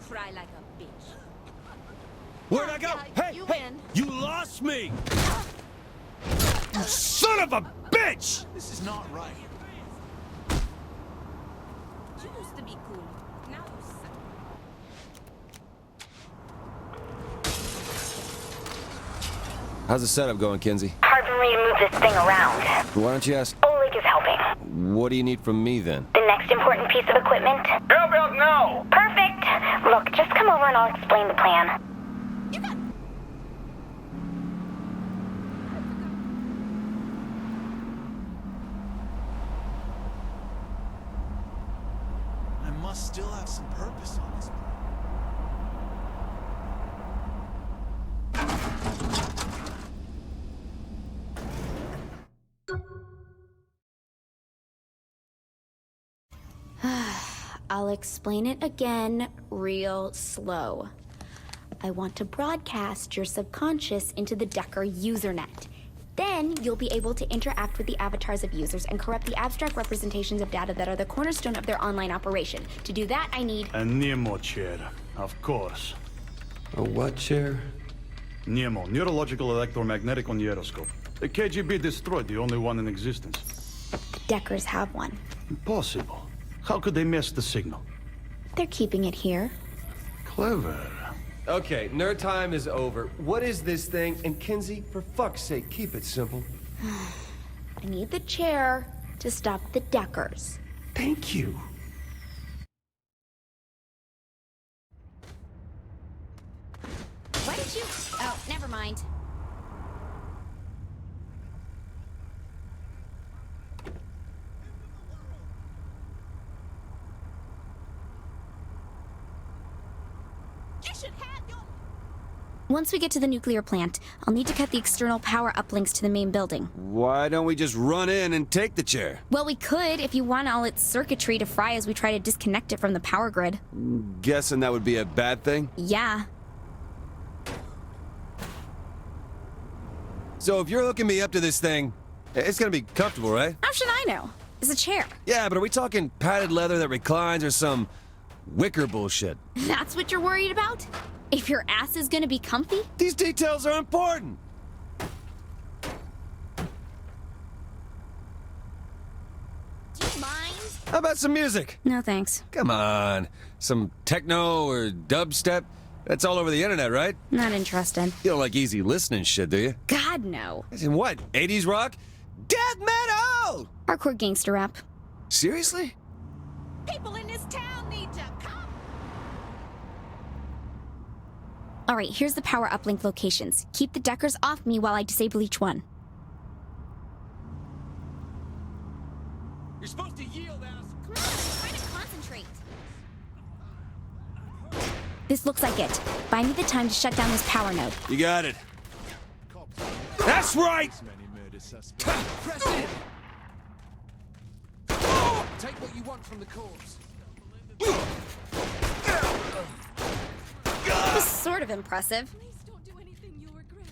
cry like a bitch. Where'd I go? Hey, you hey! win. You lost me! You son of a bitch! This is not right. You used to be cool. Now you suck. How's the setup going, Kinsey? Hard for me to move this thing around. Why don't you ask? Oleg is helping. What do you need from me, then? The next important piece of equipment? Help out now! Perfect! Look, just come over and I'll explain the plan. You got. I must still have some purpose on this. I'll explain it again real slow. I want to broadcast your subconscious into the Decker usernet. Then you'll be able to interact with the avatars of users and corrupt the abstract representations of data that are the cornerstone of their online operation. To do that, I need... A Nemo chair, of course. A what chair? Nemo, neurological electromagnetic onieroscope. The KGB destroyed the only one in existence. Deckers have one. Impossible. How could they miss the signal? They're keeping it here. Clever. Okay, nerd time is over. What is this thing? And Kinsey, for fuck's sake, keep it simple. I need the chair to stop the Deckers. Thank you. Why did you... Oh, never mind. You should have your. Once we get to the nuclear plant, I'll need to cut the external power uplinks to the main building. Why don't we just run in and take the chair? Well, we could if you want all its circuitry to fry as we try to disconnect it from the power grid. Guessing that would be a bad thing? Yeah. So if you're hooking me up to this thing, it's gonna be comfortable, right? How should I know? It's a chair. Yeah, but are we talking padded leather that reclines or some wicker bullshit? That's what you're worried about? If your ass is gonna be comfy? These details are important. Do you mind? How about some music? No thanks. Come on. Some techno or dubstep? That's all over the internet, right? Not interested. You don't like easy listening shit, do you? God, no. As in what? 80s rock? Death metal! Hardcore gangster rap. Seriously? People in this town need to come. Alright, here's the power uplink locations. Keep the Deckers off me while I disable each one. You're supposed to yield, Alice. Come on, I'm trying to concentrate. This looks like it. Buy me the time to shut down this power node. You got it. That's right! Many murder suspects. Press in! Take what you want from the corpse. This is sort of impressive. Please don't do anything you'll regret.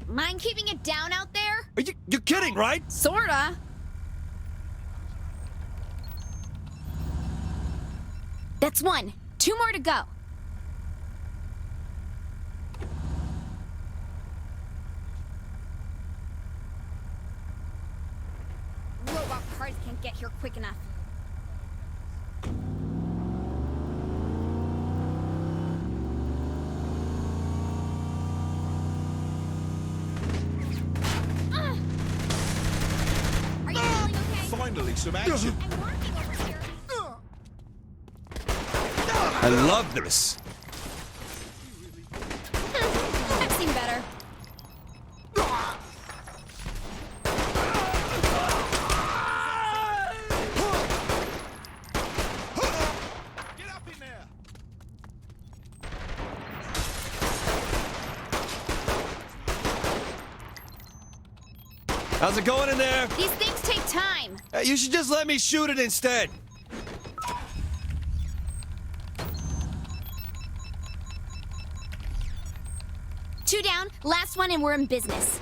Mind keeping it down out there? Are you're kidding, right? Sorta. That's one. 2 more to go. Robot cars can't get here quick enough. Are you feeling okay? Finally, some action. I'm working over here. I love this. I've seen better. Get up in there. How's it going in there? These things take time. You should just let me shoot it instead. Two down, last one, and we're in business.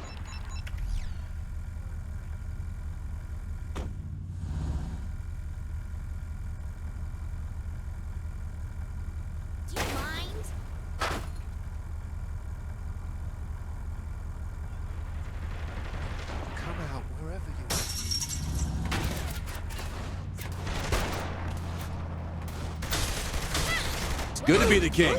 Good to be the king.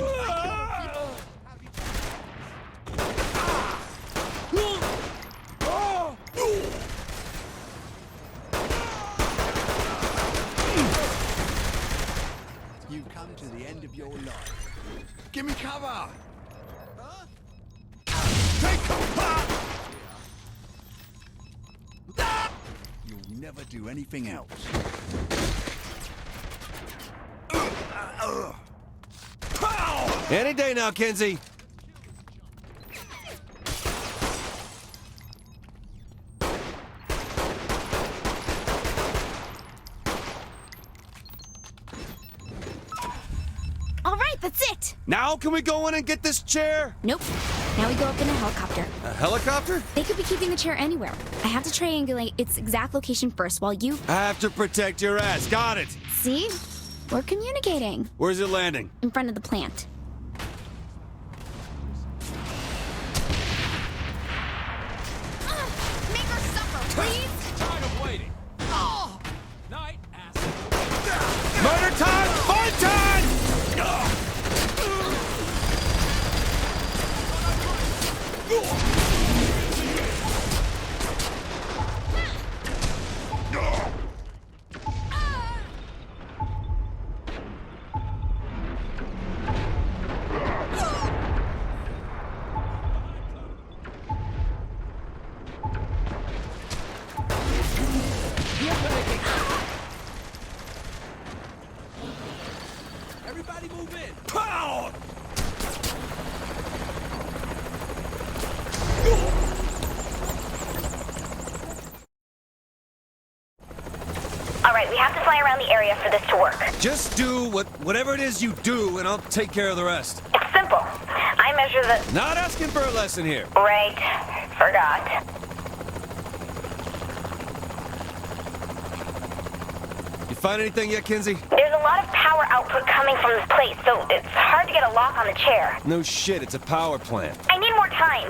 You come to the end of your life. Give me cover! Take cover! You'll never do anything else. Any day now, Kinsey. All right, that's it. Now can we go in and get this chair? Nope. Now we go up in a helicopter. A helicopter? They could be keeping the chair anywhere. I have to triangulate its exact location first while you... I have to protect your ass. Got it. See? We're communicating. Where's it landing? In front of the plant. Make her suffer, please! Tired of waiting. Oh! Night, asshole. Murder time! Fight time! Everybody move in. Pow! All right, we have to fly around the area for this to work. Just do whatever it is you do, and I'll take care of the rest. It's simple. I measure the... Not asking for a lesson here. Right. Forgot. You find anything yet, Kinsey? There's a lot of power output coming from this place, so it's hard to get a lock on the chair. No shit, it's a power plant. I need more time.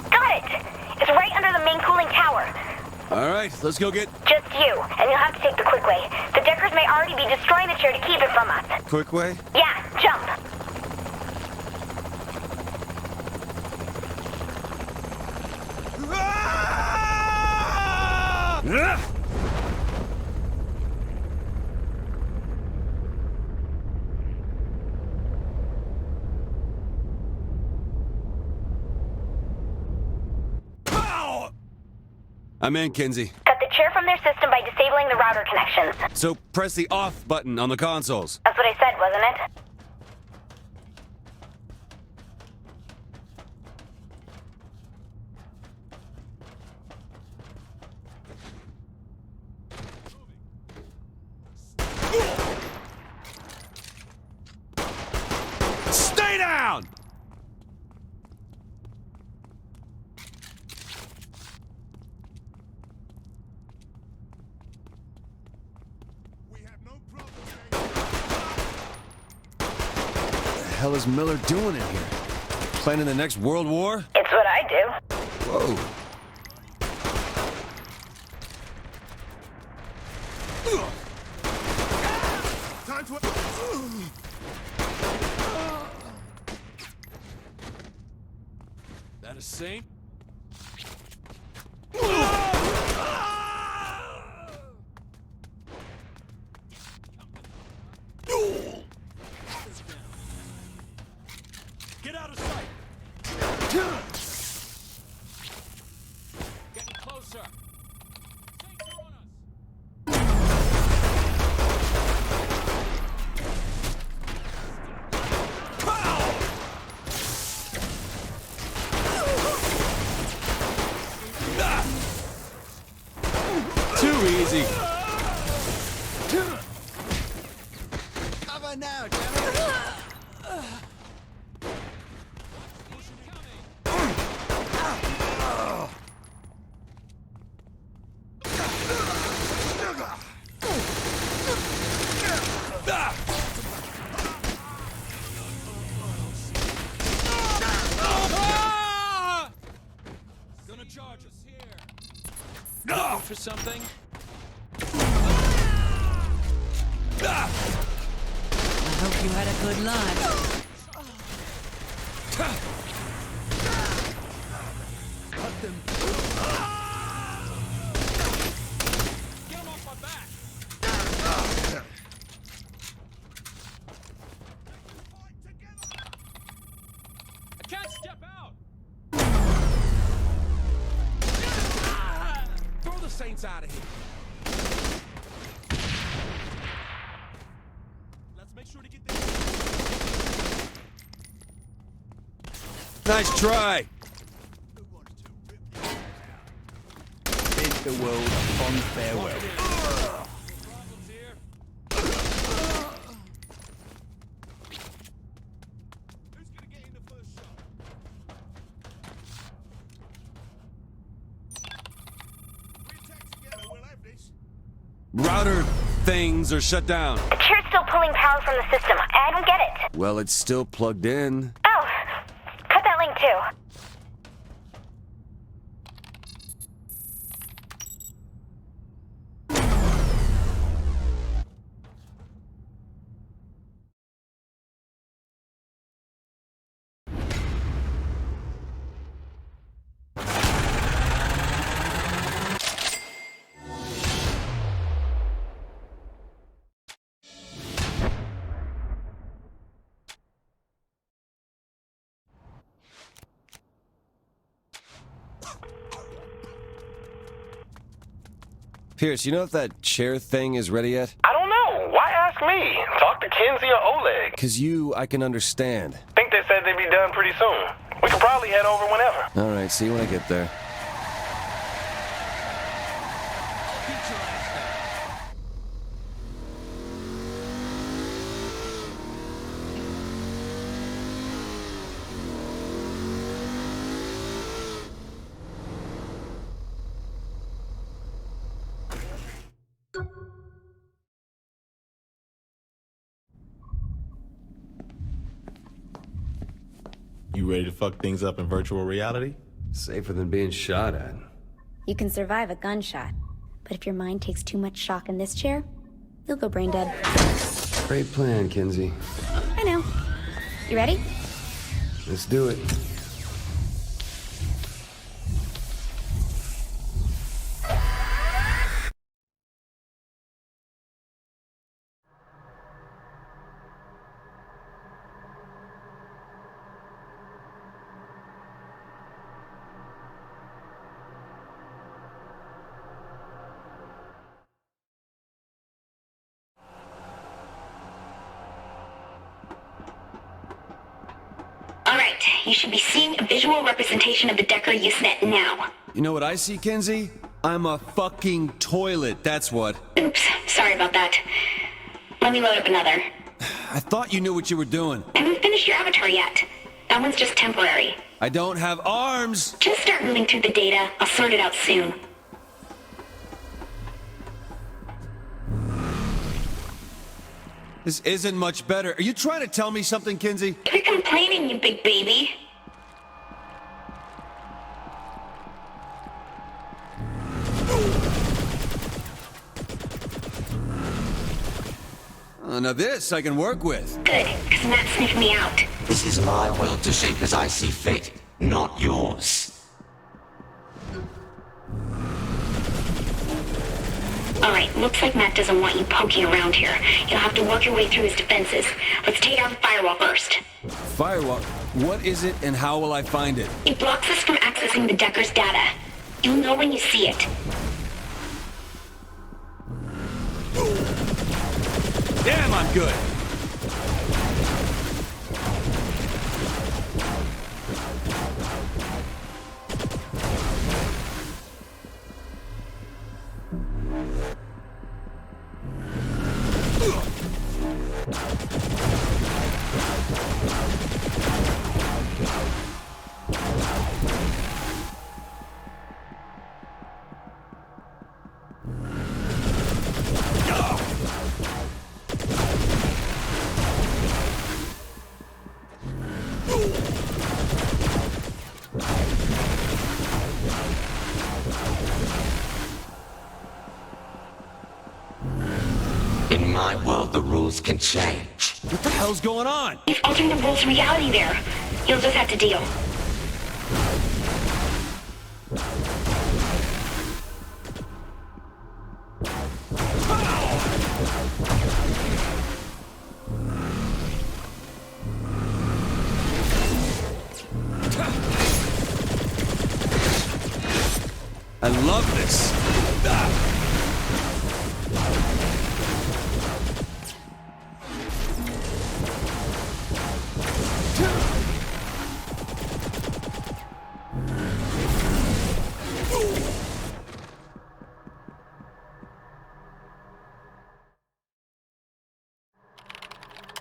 Got it! It's right under the main cooling tower. All right, let's go get Just you, and you'll have to take the quick way. The Deckers may already be destroying the chair to keep it from us. quick way. Yeah, jump. I'm in, Kinsey. Cut the chair from their system by disabling the router connections. So press the off button on the consoles. That's what I said, wasn't it? Stay down! What the hell is Miller doing in here? Planning the next World War? It's what I do. Whoa. Time for... That a saint? Get out of sight! Getting closer. Saints are on us. Too easy. Cover now, damn it! Gonna charge us here. Looking for something? you had a good life. Get him off my back! I can't step out! Throw the Saints out of here. Let's make sure to get there. Nice try. Bid the world a fond farewell. Problems here. Who's gonna get in the first shot? We attack together, we'll have this. Router things are shut down. The chair's still pulling power from the system. I don't get it. Well, it's still plugged in. Oh, cut that link too. Pierce, you know if that chair thing is ready yet? I don't know. Why ask me? Talk to Kinsey or Oleg. 'Cause I can understand. Think they said they'd be done pretty soon. We could probably head over whenever. All right, see you when I get there. I'll beat your ass there. You ready to fuck things up in virtual reality? Safer than being shot at. You can survive a gunshot, but if your mind takes too much shock in this chair, you'll go brain dead. Great plan, Kinsey. I know. You ready? Let's do it. Alright, you should be seeing a visual representation of the Decker Usenet now. You know what I see, Kinsey? I'm a fucking toilet, that's what. Oops, sorry about that. Let me load up another. I thought you knew what you were doing. I haven't finished your avatar yet. That one's just temporary. I don't have arms! Just start moving through the data. I'll sort it out soon. This isn't much better. Are you trying to tell me something, Kinsey? Quit complaining, you big baby. Now this I can work with. Good, because Matt sniffed me out. This is my world to shape as I see fit, not yours. Alright, looks like Matt doesn't want you poking around here. You'll have to work your way through his defenses. Let's take out the firewall first. Firewall? What is it and how will I find it? It blocks us from accessing the Decker's data. You'll know when you see it. Damn, I'm good! In my world, the rules can change. What the hell's going on? He's altering the world's reality there. You'll just have to deal. I love this.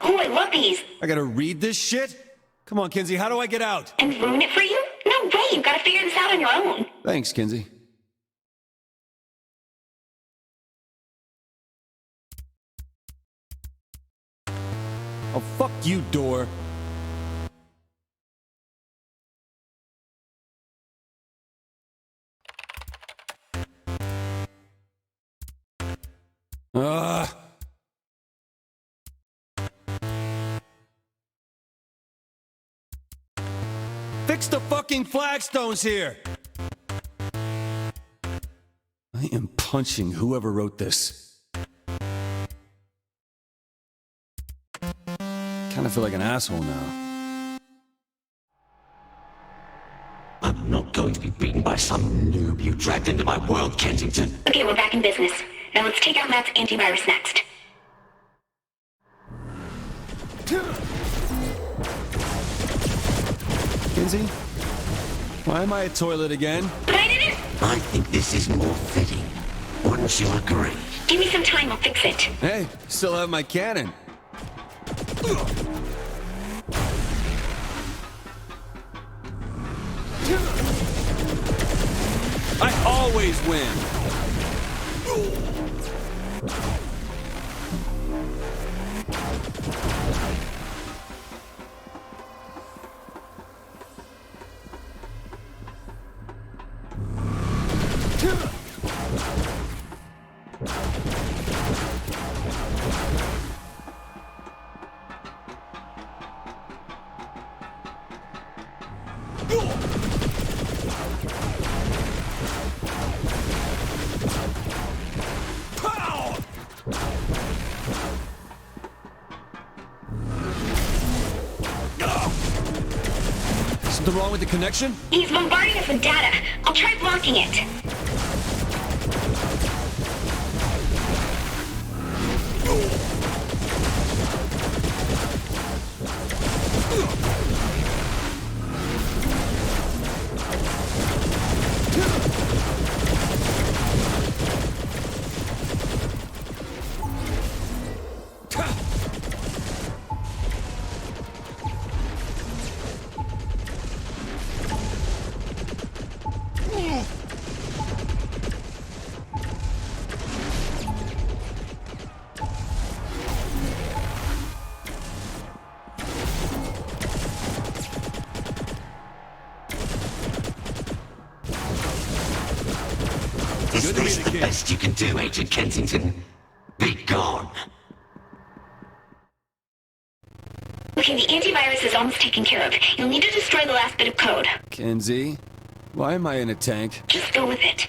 Oh, I love these. I gotta read this shit? Come on, Kinsey, how do I get out? And ruin it for you? No way, you've got to figure this out on your own. Thanks, Kinsey. Oh, fuck you, door. Fix the fucking flagstones here! I am punching whoever wrote this. Kinda feel like an asshole now. I'm not going to be beaten by some noob you dragged into my world, Kensington. Okay, we're back in business. Now let's take out Matt's antivirus next. Kinsey? Why am I a toilet again? But I didn't... I think this is more fitting. Wouldn't you agree? Give me some time, I'll fix it. Hey, still have my cannon. I always win. Something wrong with the connection? He's bombarding us with data. I'll try blocking it. Is this the best you can do, Agent Kensington? Be gone. Okay, the antivirus is almost taken care of. You'll need to destroy the last bit of code. Kinsey, why am I in a tank? Just go with it.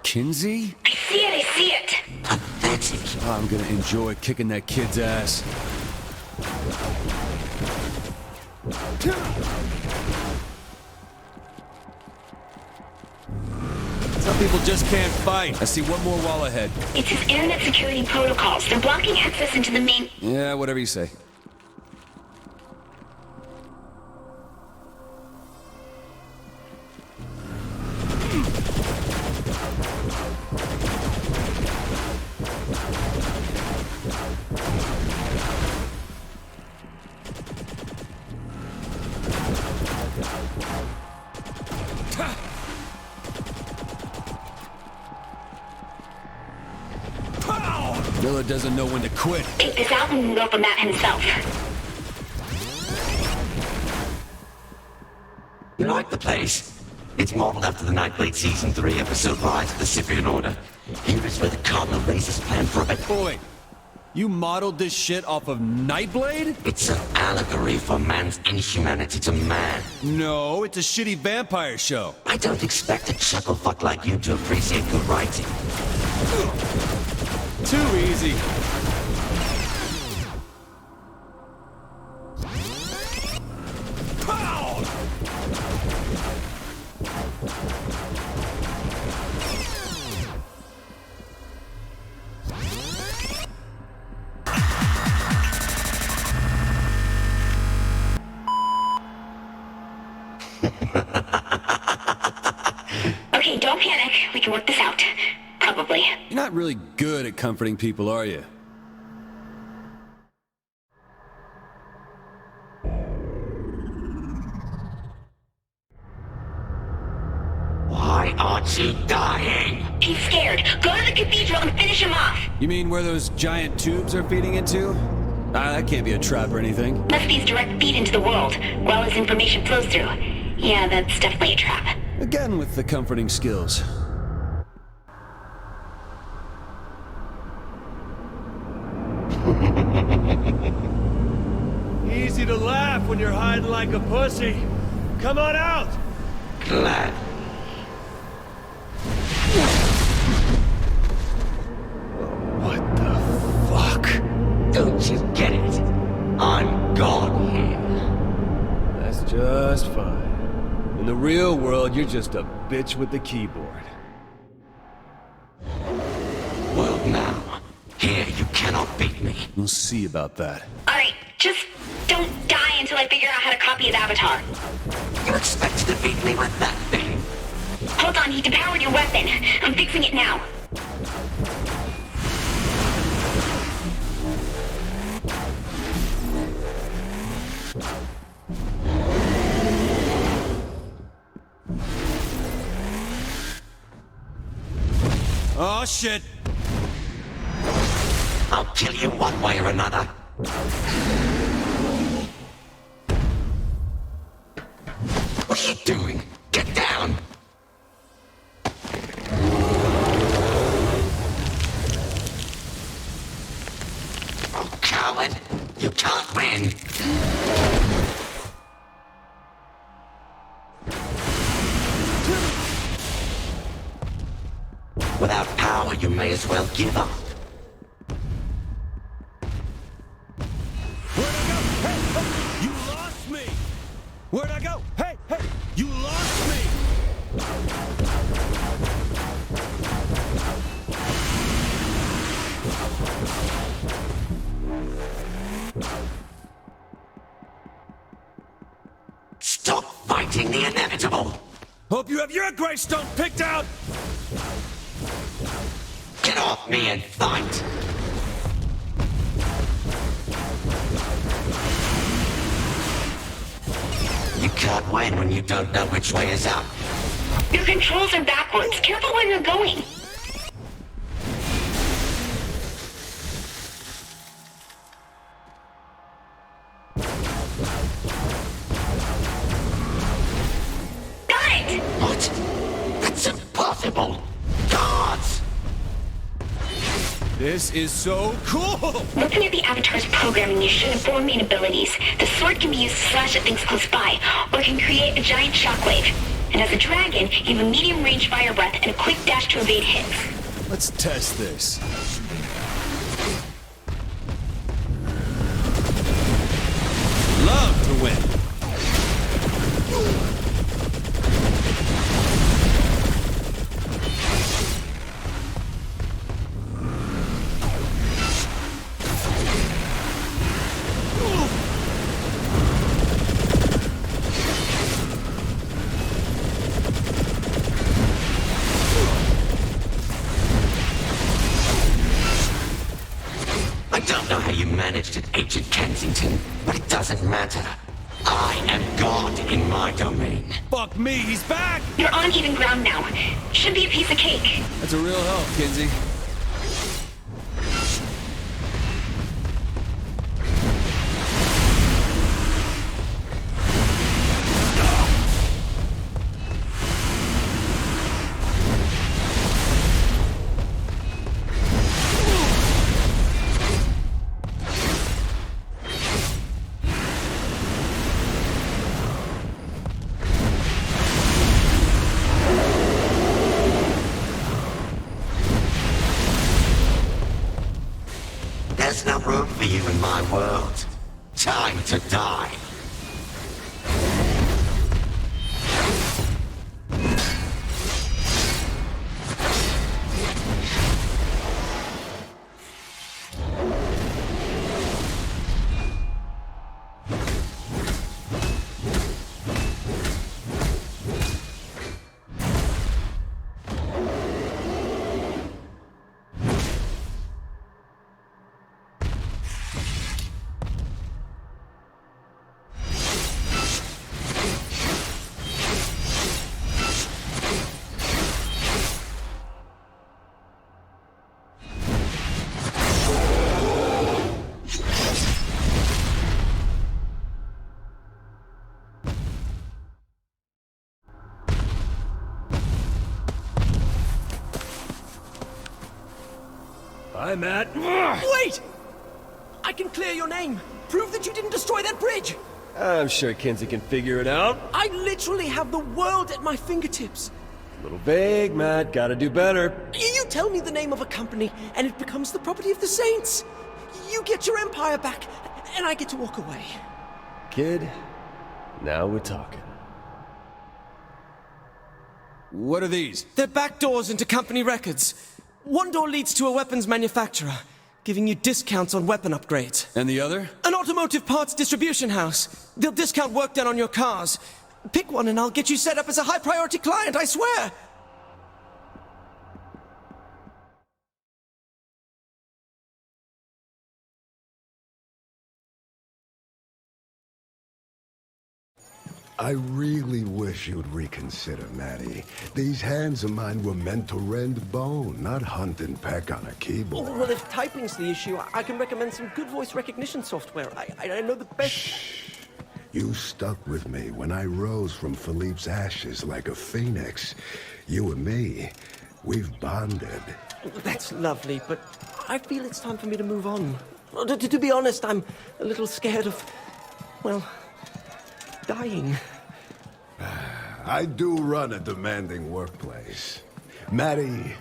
Kinsey? I see it, I see it. I'm gonna enjoy kicking that kid's ass. Some people just can't fight. I see one more wall ahead. It's his internet security protocols. They're blocking access into the main... Yeah, whatever you say. Miller doesn't know when to quit. Take this out and go up a map himself. You like the place? It's modeled after the Nightblade Season 3 episode Rise of the Cyprian Order. Here is where the Cardinal Races plan for it. Boy, you modeled this shit off of Nightblade? It's an allegory for man's inhumanity to man. No, it's a shitty vampire show. I don't expect a chucklefuck like you to appreciate good writing. Too easy. Pow! Okay, don't panic. We can work this out. Probably. You're not really good at comforting people, are you? Why aren't you dying? He's scared. Go to the cathedral and finish him off. You mean where those giant tubes are feeding into? That can't be a trap or anything. Must be his direct feed into the world, while his information flows through. Yeah, that's definitely a trap. Again with the comforting skills. Easy to laugh when you're hiding like a pussy. Come on out! Glad. What the fuck? Don't you get it? I'm God here. That's just fine. In the real world, you're just a bitch with the keyboard. World now. Here you cannot beat me. We'll see about that. Alright, just don't die until I figure out how to copy his avatar. You expected to beat me with that thing? Hold on, he depowered your weapon. I'm fixing it now. Oh, shit! I'll kill you one way or another. What are you doing? Get down! Oh, coward! You can't win! Without power, you may as well give up. Where'd I go? Hey, hey, you lost me! Where'd I go? Hey, hey, you lost me! Stop fighting the inevitable! Hope you have your gravestone picked out! Get off me and fight! You can't win when you don't know which way is up. Your controls are backwards. Careful where you're going. Got it! What? That's impossible! Gods! This is so cool! Looking at the avatar's programming, you should have four main abilities. The sword can be used to slash at things close by, or it can create a giant shockwave. And as a dragon, you have a medium-range fire breath and a quick dash to evade hits. Let's test this. don't know how you managed it, Agent Kensington, but it doesn't matter. I am God in my domain. Fuck me, he's back! You're on even ground now. Should be a piece of cake. That's a real help, Kinsey. There's no room for you in my world. Time to die. Hi, Matt. Wait! I can clear your name. Prove that you didn't destroy that bridge. I'm sure Kinsey can figure it out. I literally have the world at my fingertips. A little vague, Matt. Gotta do better. You tell me the name of a company, and it becomes the property of the Saints. You get your empire back, and I get to walk away. Kid, now we're talking. What are these? They're back doors into company records. One door leads to a weapons manufacturer, giving you discounts on weapon upgrades. And the other? An automotive parts distribution house. They'll discount work done on your cars. Pick one and I'll get you set up as a high-priority client, I swear! I really wish you'd reconsider, Maddie. These hands of mine were meant to rend bone, not hunt and peck on a keyboard. Well, if typing's the issue, I can recommend some good voice recognition software. I know the best... Shh. You stuck with me when I rose from Philippe's ashes like a phoenix. You and me, we've bonded. That's lovely, but I feel it's time for me to move on. To be honest, I'm a little scared of, well, dying. I do run a demanding workplace. Maddie,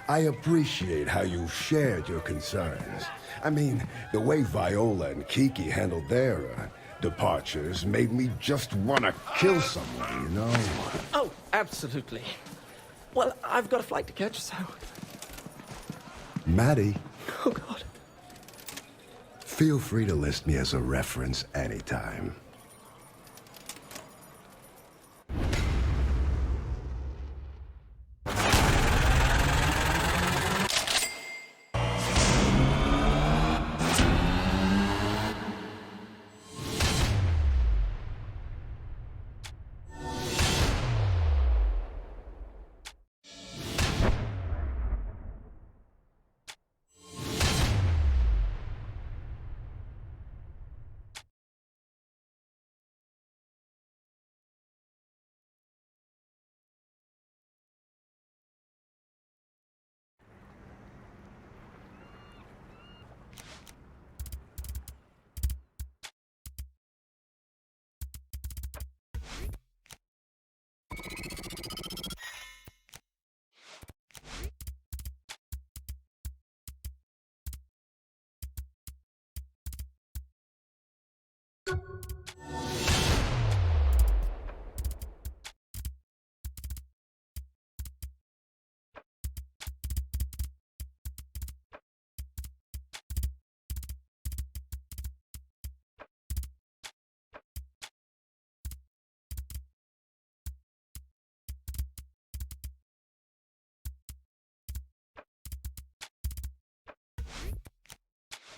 I appreciate how you shared your concerns. I mean, the way Viola and Kiki handled their departures made me just want to kill someone, you know? Oh, absolutely. Well, I've got a flight to catch, so... Maddie. Oh, God. Feel free to list me as a reference anytime.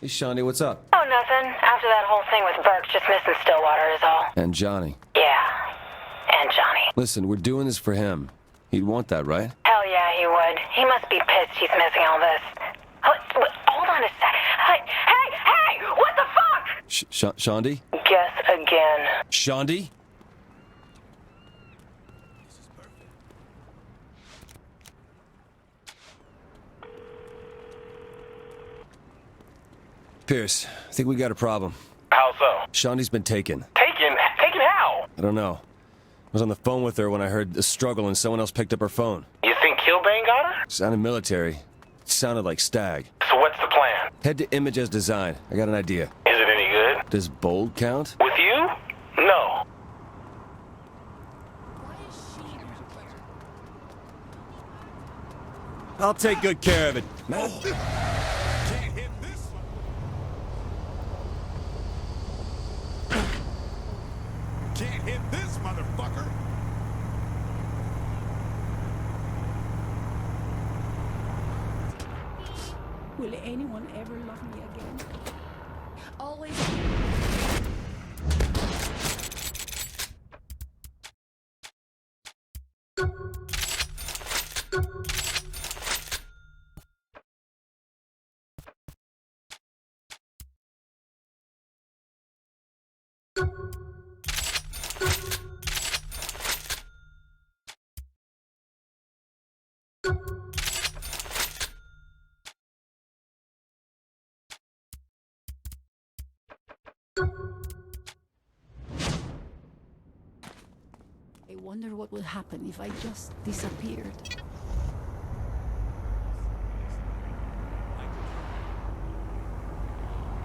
Hey, Shaundi, what's up? Oh, nothing. After that whole thing with Burke, just missing Stillwater is all. And Johnny. Yeah. And Johnny. Listen, we're doing this for him. He'd want that, right? Hell yeah, he would. He must be pissed he's missing all this. Hold on a sec. Hey! What the fuck? Shaundi? Guess again. Shaundi? Pierce, I think we got a problem. How so? Shaundi's been taken. Taken? Taken how? I don't know. I was on the phone with her when I heard the struggle and someone else picked up her phone. You think Kilbane got her? Sounded military. It sounded like Stag. So what's the plan? Head to Image as Design. I got an idea. Is it any good? Does bold count? With you? No. I'll take good care of it. Can't hit this one. Can't hit this, motherfucker. Will anyone ever love me again? Always. I wonder what will happen if I just disappeared.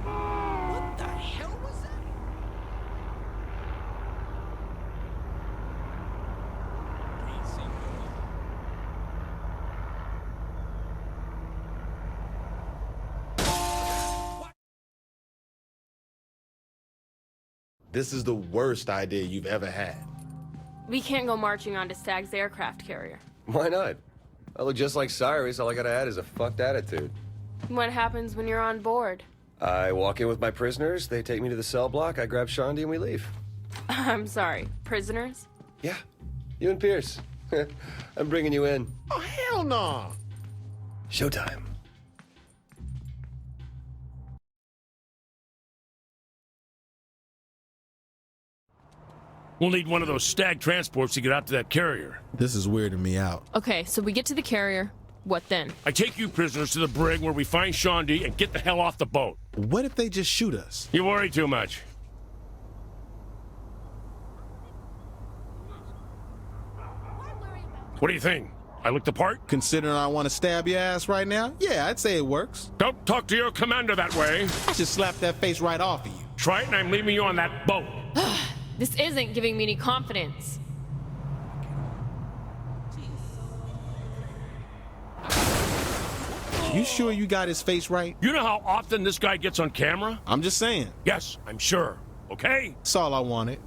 What the hell was that? This is the worst idea you've ever had. We can't go marching onto Stag's aircraft carrier. Why not? I look just like Cyrus. All I gotta add is a fucked attitude. What happens when you're on board? I walk in with my prisoners, they take me to the cell block, I grab Shaundi, and we leave. I'm sorry, prisoners? Yeah, you and Pierce. I'm bringing you in. Oh, hell no! Showtime. We'll need one of those Stag transports to get out to that carrier. This is weirding me out. Okay, so we get to the carrier. What then? I take you prisoners to the brig where we find Shaundi and get the hell off the boat. What if they just shoot us? You worry too much. What do you think? I look the part? Considering I want to stab your ass right now? Yeah, I'd say it works. Don't talk to your commander that way. I should slap that face right off of you. Try it and I'm leaving you on that boat. This isn't giving me any confidence. You sure you got his face right? You know how often this guy gets on camera? I'm just saying. Yes, I'm sure. Okay? That's all I wanted.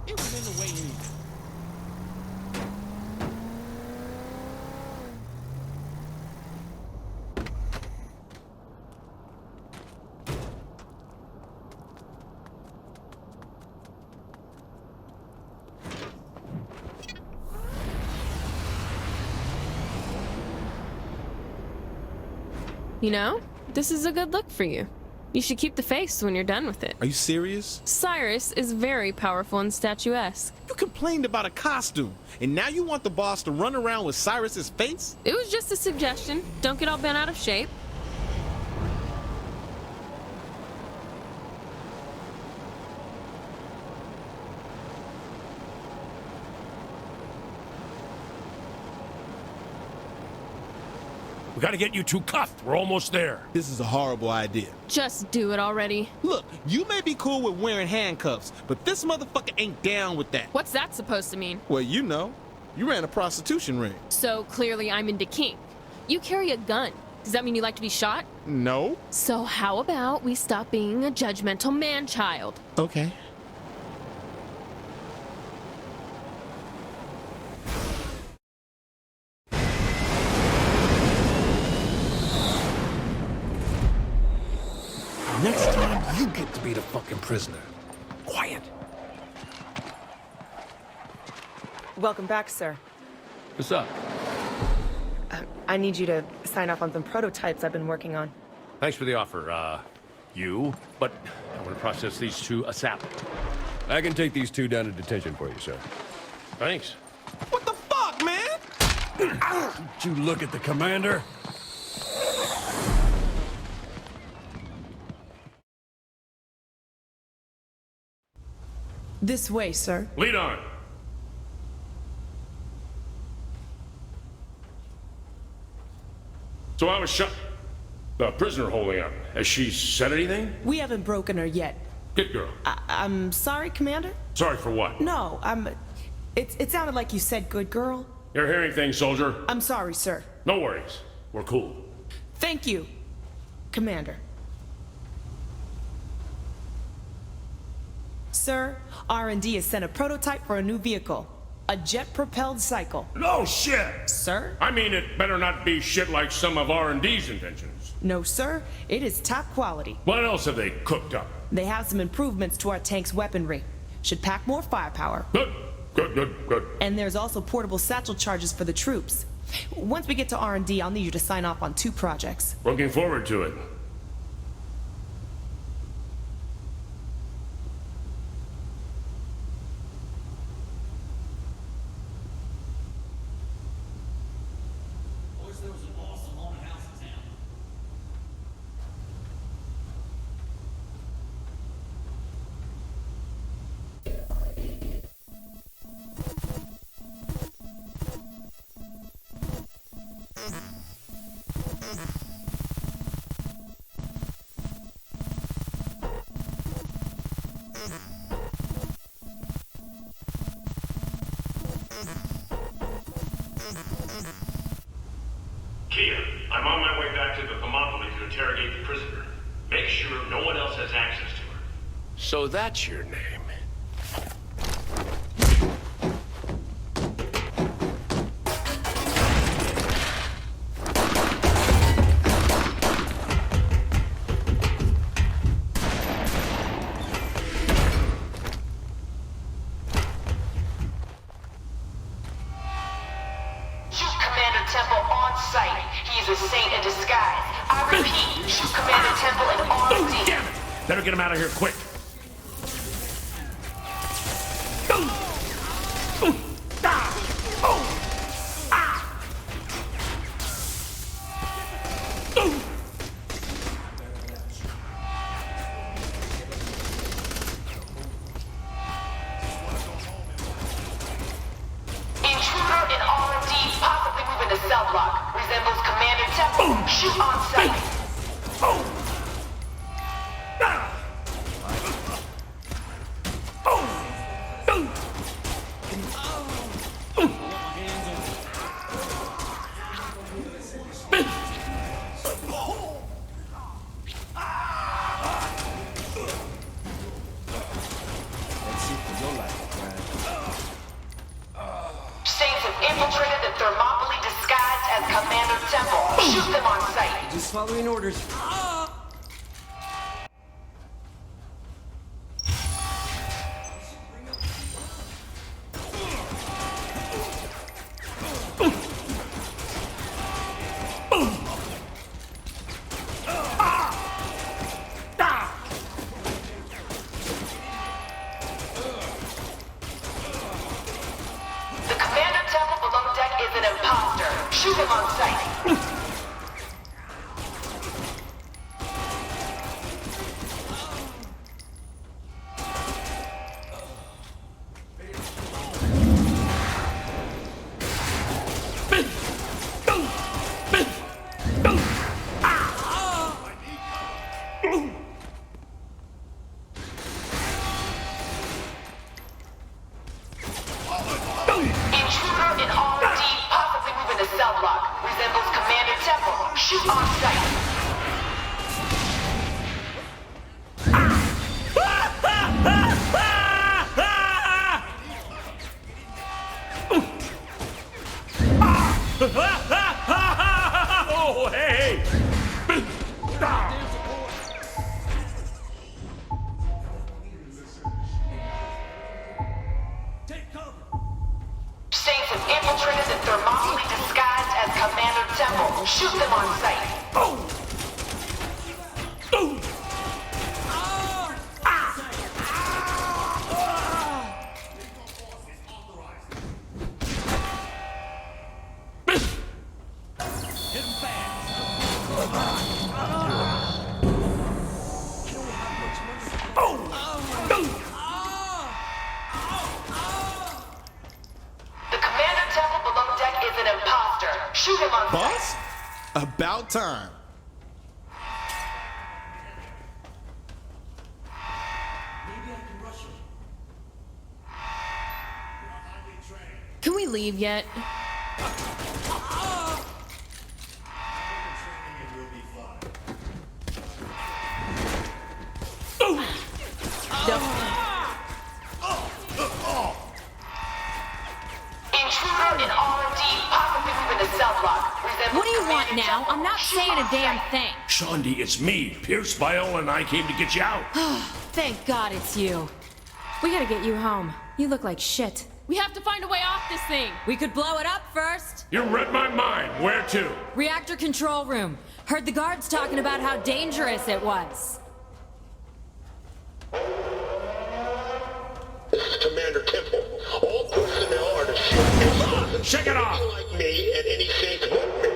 It was in the way you... You know, this is a good look for you. You should keep the face when you're done with it. Are you serious? Cyrus is very powerful and statuesque. You complained about a costume, and now you want the boss to run around with Cyrus's face? It was just a suggestion. Don't get all bent out of shape. We gotta get you two cuffed. We're almost there. This is a horrible idea. Just do it already. Look, you may be cool with wearing handcuffs, but this motherfucker ain't down with that. What's that supposed to mean? Well, you know. You ran a prostitution ring. So clearly I'm into kink. You carry a gun. Does that mean you like to be shot? No. So how about we stop being a judgmental man-child? Okay. Next time, you get to be the fucking prisoner. Quiet. Welcome back, sir. What's up? I need you to sign off on some prototypes I've been working on. Thanks for the offer, but I want to process these two ASAP. I can take these two down to detention for you, sir. Thanks. What the fuck, man? Did you look at the commander? This way, sir. Lead on. So I was shot. The prisoner holding up. Has she said anything? We haven't broken her yet. Good girl. I'm sorry, Commander? Sorry for what? No, It sounded like you said good girl. You're hearing things, soldier. I'm sorry, sir. No worries. We're cool. Thank you, Commander. Sir, R&D has sent a prototype for a new vehicle. A jet-propelled cycle. No shit! Sir? I mean, it better not be shit like some of R&D's inventions. No, sir. It is top quality. What else have they cooked up? They have some improvements to our tank's weaponry. Should pack more firepower. Good. And there's also portable satchel charges for the troops. Once we get to R&D, I'll need you to sign off on 2 projects. Looking forward to it. Kia, I'm on my way back to the Thermopylae to interrogate the prisoner. Make sure no one else has access to her. So that's your name. Shoot Commander Temple on site. He's a saint in disguise. I repeat, shoot Commander Temple in R&D. Damn it! Better get him out of here quick. Intruder in R&D, possibly moving to cell block. Resembles Commander Temple. Shoot on site. Saints have infiltrated the Thermopylae disguised as Commander Temple. Shoot them on sight. Just following orders. The Commander Temple below deck is an imposter. Shoot him on sight. have infiltrated the Thermopylae disguised as Commander Temple. Shoot them on sight. The Commander Temple below deck is an imposter. Shoot him on sight. Boss? About time. Can we leave yet? Intruder in R&D, possibly within a cell block. What do you want now? I'm not saying a damn thing. Shondi, it's me. Pierce Viola and I came to get you out. Thank God it's you. We gotta get you home. You look like shit. We have to find a way off this thing. We could blow it up first. You read my mind. Where to? Reactor control room. Heard the guards talking about how dangerous it was. This is Commander Temple. All personnel are to shoot any person Shake it off! like me at any safe movement.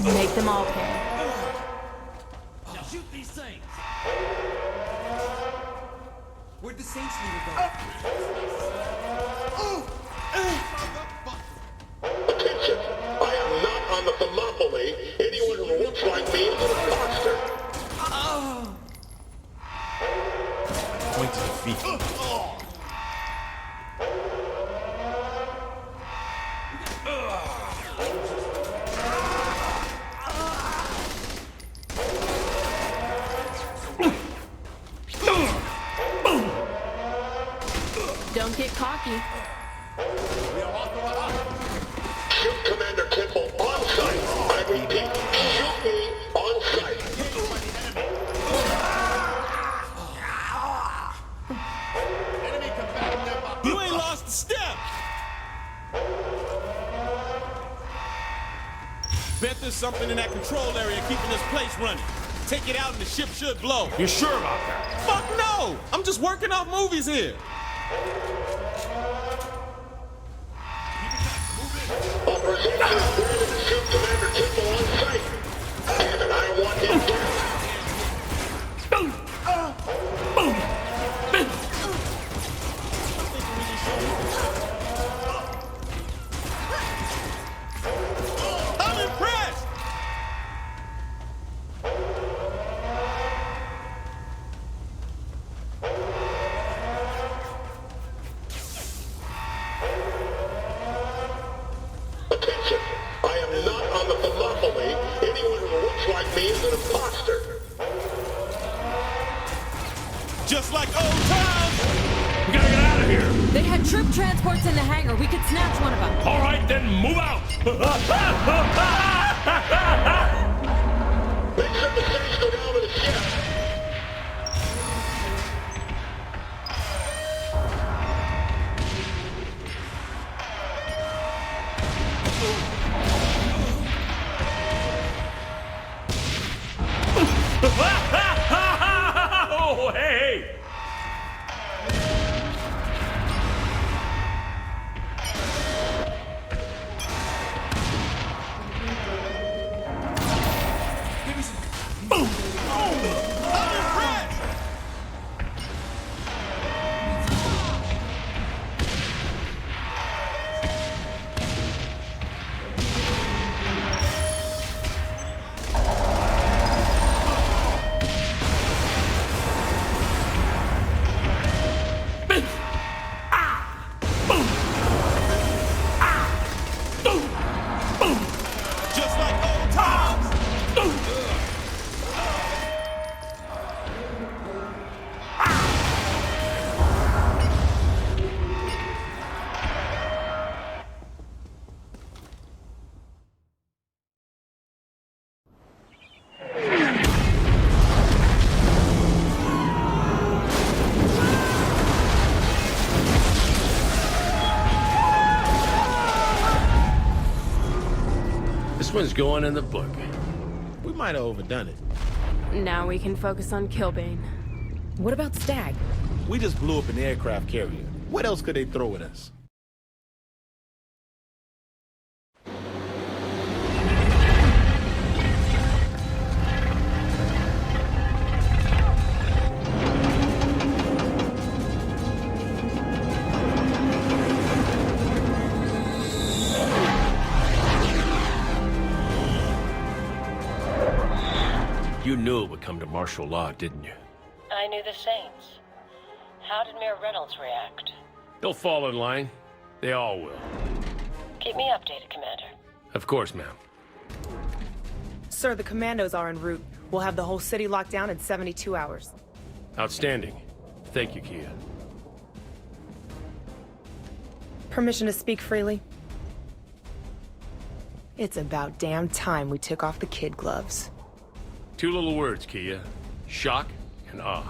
Make them all pay. Now shoot these things. Where'd the Saints leader go? Attention! I am not on the Thermopylae. Anyone who looks like me is an imposter. Point to the feet. Don't get cocky. Shoot Commander Temple on sight. I repeat, shoot me on sight. You ain't lost a step. Bet there's something in that control area keeping this place running. Take it out and the ship should blow. You sure about that? Fuck no! I'm just working off movies here. Authorization is granted to shoot Commander Temple on sight. Damn it, I want him dead. I'm impressed! Attention, I am not on the Thermopylae. Anyone who looks like me is an imposter. Just like old times! We gotta get out of here. They had troop transports in the hangar. We could snatch one of them. All right, then move out. Make sure the saints go down to the ship. Oh, hey! This one's going in the book. We might have overdone it. Now we can focus on Killbane. What about Stag? We just blew up an aircraft carrier. What else could they throw at us? You knew it would come to martial law, didn't you? I knew the Saints. How did Mayor Reynolds react? They'll fall in line. They all will. Keep me updated, Commander. Of course, ma'am. Sir, the commandos are en route. We'll have the whole city locked down in 72 hours. Outstanding. Thank you, Kia. Permission to speak freely? It's about damn time we took off the kid gloves. 2 little words, Kia. Shock and awe.